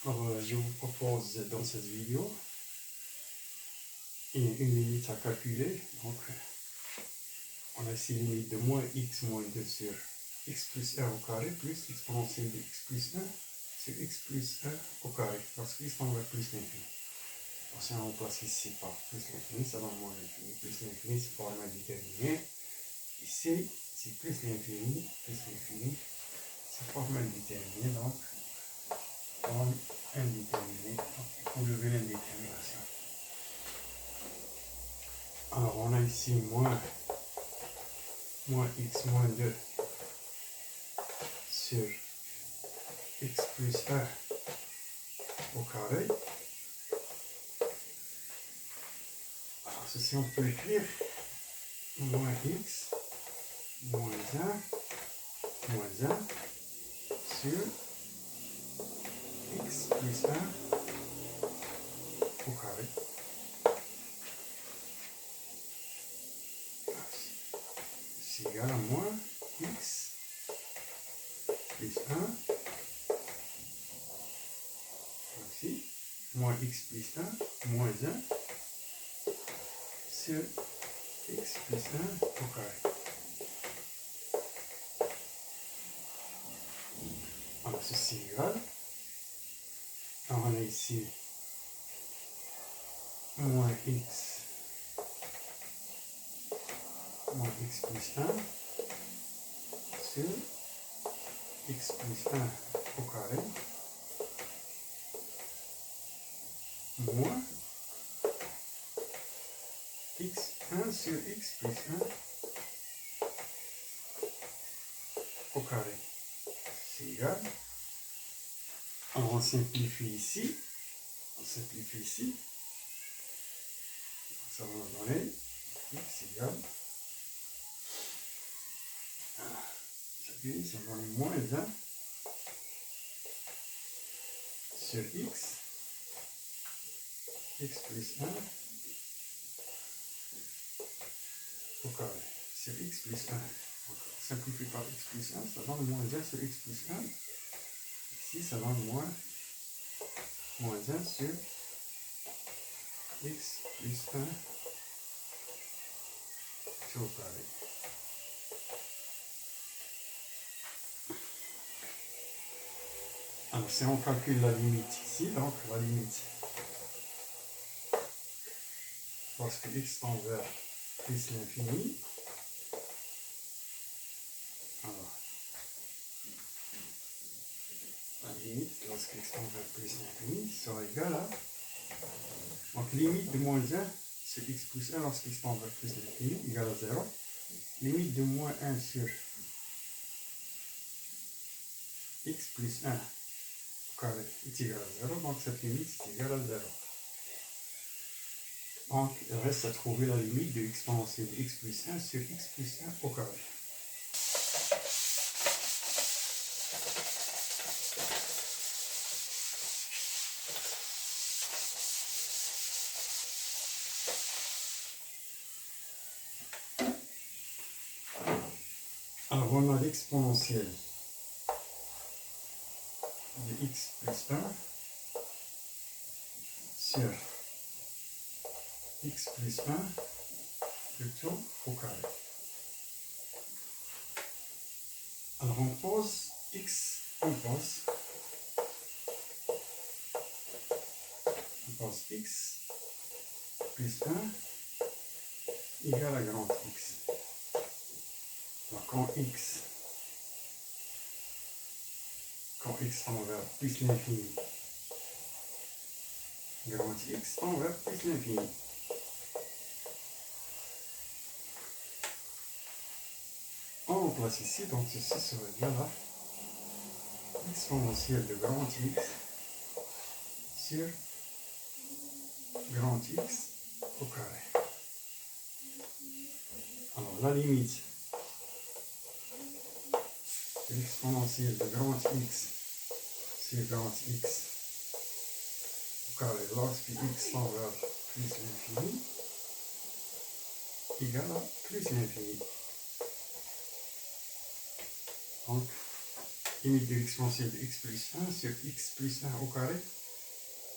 Alors, je vous propose dans cette vidéo une limite à calculer. Donc, on a ici limite de moins x moins 2 sur x plus 1 au carré plus l'exponentielle de x plus 1 sur x plus 1 au carré, parce que x tend vers plus l'infini. Donc, si on remplace ici par plus l'infini, ça donne moins l'infini. Plus l'infini, c'est formellement déterminé. Ici, c'est plus l'infini, c'est formellement déterminé. Donc, on indéterminé. Donc, il faut lever l'indétermination. Alors, on a ici moins x moins 2 sur x plus 1 au carré. Alors, ceci, on peut écrire moins x moins 1 sur x plus 1 au carré. C'est égal à moins x plus 1, ici, moins x plus 1, moins 1 sur x plus 1 au carré. Alors, ceci est égal. Alors, on a ici moins x plus 1 sur x plus 1 au carré moins x1 sur x plus 1 au carré. C'est égal. Alors on simplifie ici. Ça va nous donner x égale. Ça donne moins 1 sur x plus 1 au carré. Sur x plus 1. On simplifie par x plus 1, ça donne moins 1 sur x plus 1. Ici, ça donne moins 1 sur x plus 1 sur au carré. Alors, si on calcule la limite ici, donc la limite, parce que x tend vers plus l'infini, alors, la limite, lorsque x tend vers plus l'infini, sera égale à, donc limite de moins 1 sur x plus 1 lorsque x tend vers plus l'infini, égale à 0. Limite de moins 1 sur x plus 1 au carré est égal à 0, donc cette limite est égale à 0. Donc, il reste à trouver la limite de l'exponentielle de x plus 1 sur x plus 1 au carré. Alors, on a l'exponentielle de x plus 1 sur x plus 1 plutôt au carré. Alors, on pose x plus 1 égale à grand x. Alors, quand x tend vers plus l'infini, grand x tend vers plus l'infini. On remplace ici, donc ceci sera égal à l'exponentielle de grand x sur grand x au carré. Alors, la limite de l'exponentielle de grand x sur grand x au carré lorsque x tend vers plus l'infini égale à plus l'infini. Donc, limite de l'exponentielle de x plus 1 sur x plus 1 au carré,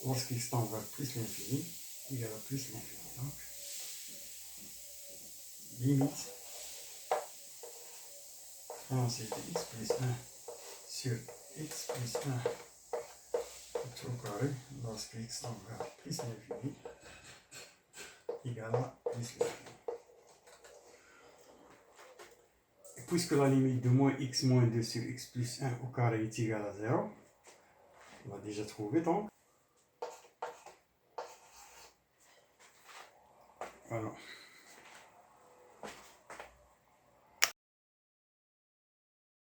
lorsqu'x tend vers plus l'infini, égale à plus l'infini. Donc, limite exponentielle de x plus 1 sur x plus 1 au carré, lorsque x tend vers plus l'infini, égale à plus l'infini. Et puisque la limite de moins x moins 2 sur x plus 1 au carré est égale à 0, on l'a déjà trouvé donc. Voilà.